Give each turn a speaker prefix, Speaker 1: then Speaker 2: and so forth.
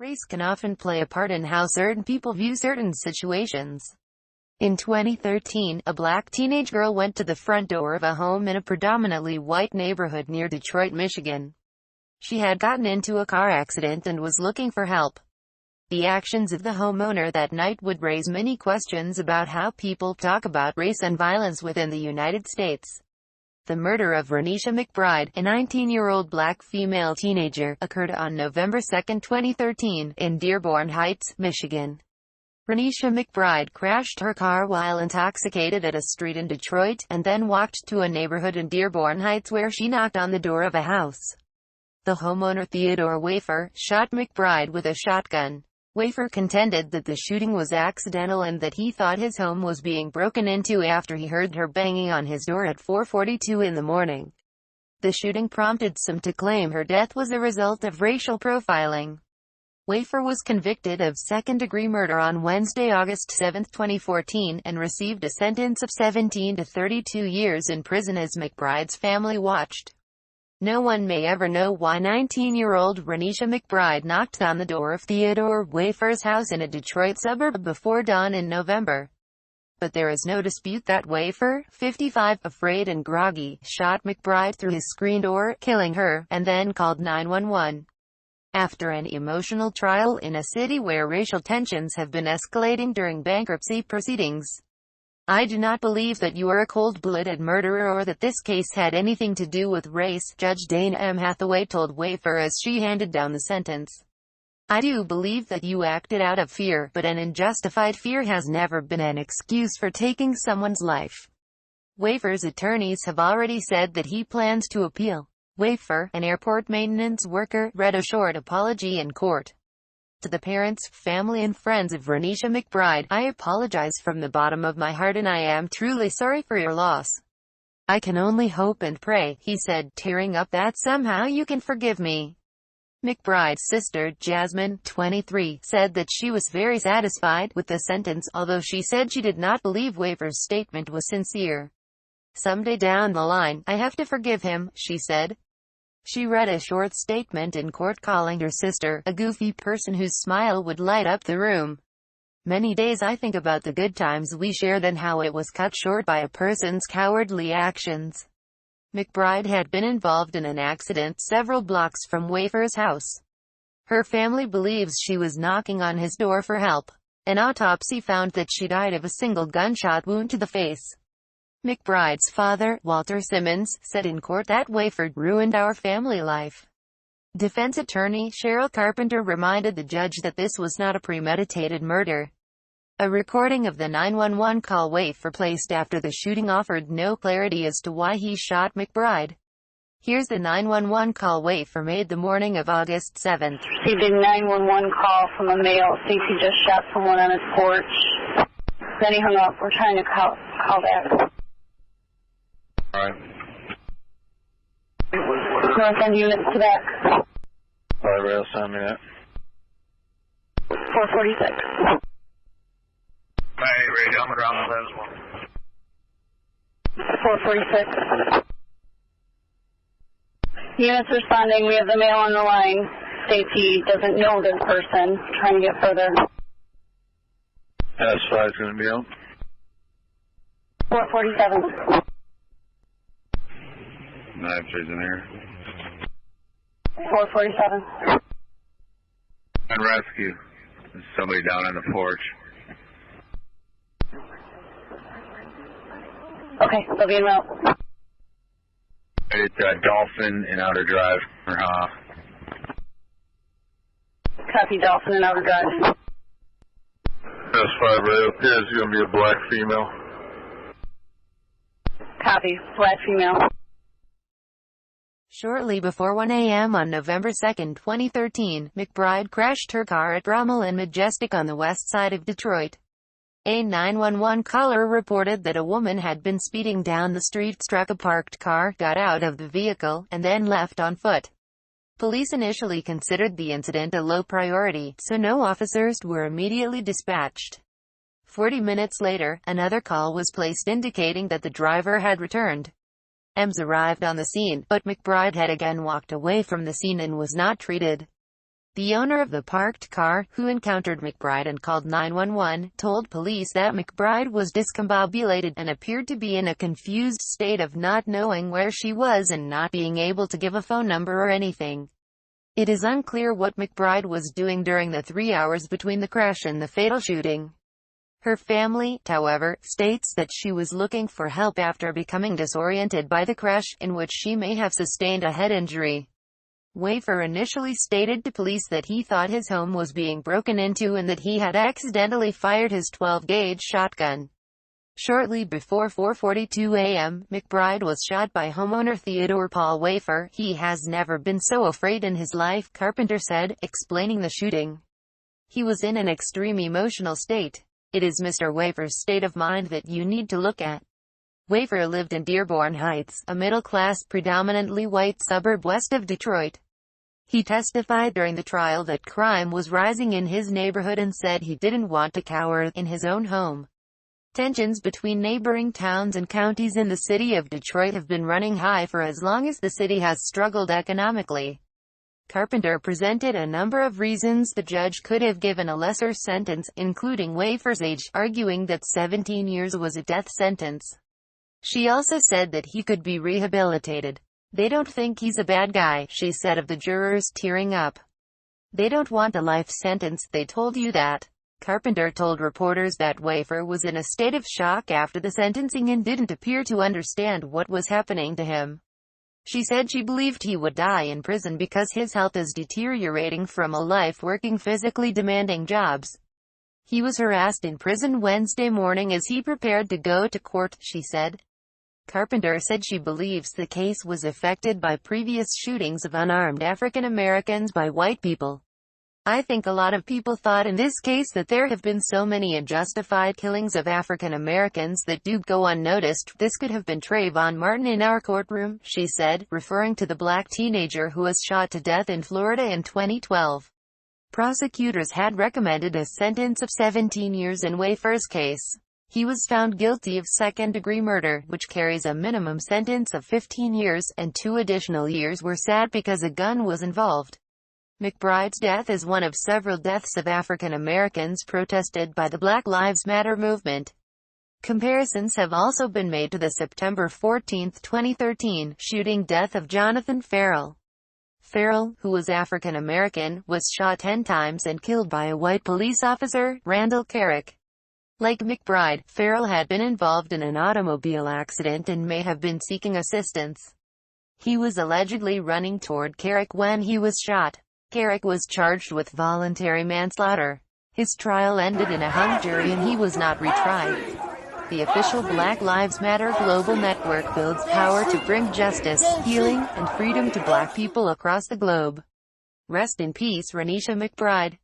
Speaker 1: Race can often play a part in how certain people view certain situations. In 2013, a black teenage girl went to the front door of a home in a predominantly white neighborhood near Detroit, Michigan. She had gotten into a car accident and was looking for help. The actions of the homeowner that night would raise many questions about how people talk about race and violence within the United States. The murder of Renisha McBride, a 19-year-old black female teenager, occurred on November 2, 2013, in Dearborn Heights, Michigan. Renisha McBride crashed her car while intoxicated at a street in Detroit, and then walked to a neighborhood in Dearborn Heights where she knocked on the door of a house. The homeowner Theodore Wafer shot McBride with a shotgun. Wafer contended that the shooting was accidental and that he thought his home was being broken into after he heard her banging on his door at 4:42 in the morning. The shooting prompted some to claim her death was a result of racial profiling. Wafer was convicted of second-degree murder on Wednesday, August 7, 2014, and received a sentence of 17 to 32 years in prison as McBride's family watched. No one may ever know why 19-year-old Renisha McBride knocked on the door of Theodore Wafer's house in a Detroit suburb before dawn in November. But there is no dispute that Wafer, 55, afraid and groggy, shot McBride through his screen door, killing her, and then called 911. After an emotional trial in a city where racial tensions have been escalating during bankruptcy proceedings, "I do not believe that you are a cold-blooded murderer or that this case had anything to do with race," Judge Dana M. Hathaway told Wafer as she handed down the sentence. "I do believe that you acted out of fear, but an unjustified fear has never been an excuse for taking someone's life." Wafer's attorneys have already said that he plans to appeal. Wafer, an airport maintenance worker, read a short apology in court. "To the parents, family and friends of Renisha McBride, I apologize from the bottom of my heart and I am truly sorry for your loss. I can only hope and pray," he said, tearing up, "that somehow you can forgive me." McBride's sister, Jasmine, 23, said that she was very satisfied with the sentence, although she said she did not believe Wafer's statement was sincere. "Someday down the line, I have to forgive him," she said. She read a short statement in court calling her sister a goofy person whose smile would light up the room. "Many days I think about the good times we shared and how it was cut short by a person's cowardly actions." McBride had been involved in an accident several blocks from Wafer's house. Her family believes she was knocking on his door for help. An autopsy found that she died of a single gunshot wound to the face. McBride's father, Walter Simmons, said in court that Wafer ruined our family life. Defense attorney Cheryl Carpenter reminded the judge that this was not a premeditated murder. A recording of the 911 call Wafer placed after the shooting offered no clarity as to why he shot McBride. Here's the 911 call Wafer made the morning of August 7th.
Speaker 2: Received a 911 call from a male. Thinks he just shot someone on his porch. Then he hung up. We're trying to call back.
Speaker 3: Alright.
Speaker 2: North End units to back.
Speaker 3: Alright, rail, send me that.
Speaker 2: 446.
Speaker 3: Alright, radio on the ground as well.
Speaker 2: 446. Units responding. We have the male on the line. States he doesn't know this person. Trying to get further.
Speaker 3: Testified is going to be out.
Speaker 2: 447.
Speaker 3: Knives is in here.
Speaker 2: 447.
Speaker 3: And rescue. There's somebody down on the porch.
Speaker 2: Okay, they'll be en route.
Speaker 3: It's Dolphin and Outer Drive.
Speaker 2: Copy, Dolphin and Outer Drive.
Speaker 3: Testified radio appears going to be a black female.
Speaker 2: Copy, black female.
Speaker 1: Shortly before 1 a.m. on November 2, 2013, McBride crashed her car at Rommel and Majestic on the west side of Detroit. A 911 caller reported that a woman had been speeding down the street, struck a parked car, got out of the vehicle, and then left on foot. Police initially considered the incident a low priority, so no officers were immediately dispatched. 40 minutes later, another call was placed indicating that the driver had returned. EMS arrived on the scene, but McBride had again walked away from the scene and was not treated. The owner of the parked car, who encountered McBride and called 911, told police that McBride was discombobulated and appeared to be in a confused state of not knowing where she was and not being able to give a phone number or anything. It is unclear what McBride was doing during the 3 hours between the crash and the fatal shooting. Her family, however, states that she was looking for help after becoming disoriented by the crash, in which she may have sustained a head injury. Wafer initially stated to police that he thought his home was being broken into and that he had accidentally fired his 12-gauge shotgun. Shortly before 4:42 a.m., McBride was shot by homeowner Theodore Wafer. He has never been so afraid in his life, Carpenter said, explaining the shooting. He was in an extreme emotional state. It is Mr. Wafer's state of mind that you need to look at. Wafer lived in Dearborn Heights, a middle-class, predominantly white suburb west of Detroit. He testified during the trial that crime was rising in his neighborhood and said he didn't want to cower in his own home. Tensions between neighboring towns and counties in the city of Detroit have been running high for as long as the city has struggled economically. Carpenter presented a number of reasons the judge could have given a lesser sentence, including Wafer's age, arguing that 17 years was a death sentence. She also said that he could be rehabilitated. "They don't think he's a bad guy," she said of the jurors, tearing up. "They don't want a life sentence, they told you that." Carpenter told reporters that Wafer was in a state of shock after the sentencing and didn't appear to understand what was happening to him. She said she believed he would die in prison because his health is deteriorating from a life working physically demanding jobs. He was harassed in prison Wednesday morning as he prepared to go to court, she said. Carpenter said she believes the case was affected by previous shootings of unarmed African Americans by white people. "I think a lot of people thought in this case that there have been so many unjustified killings of African Americans that do go unnoticed. This could have been Trayvon Martin in our courtroom," she said, referring to the black teenager who was shot to death in Florida in 2012. Prosecutors had recommended a sentence of 17 years in Wafer's case. He was found guilty of second-degree murder, which carries a minimum sentence of 15 years, and 2 additional years were sat because a gun was involved. McBride's death is one of several deaths of African Americans protested by the Black Lives Matter movement. Comparisons have also been made to the September 14, 2013, shooting death of Jonathan Ferrell. Ferrell, who was African American, was shot 10 times and killed by a white police officer, Randall Carrick. Like McBride, Ferrell had been involved in an automobile accident and may have been seeking assistance. He was allegedly running toward Carrick when he was shot. Carrick was charged with voluntary manslaughter. His trial ended in a hung jury and he was not retried. The official Black Lives Matter global network builds power to bring justice, healing, and freedom to black people across the globe. Rest in peace, Renisha McBride.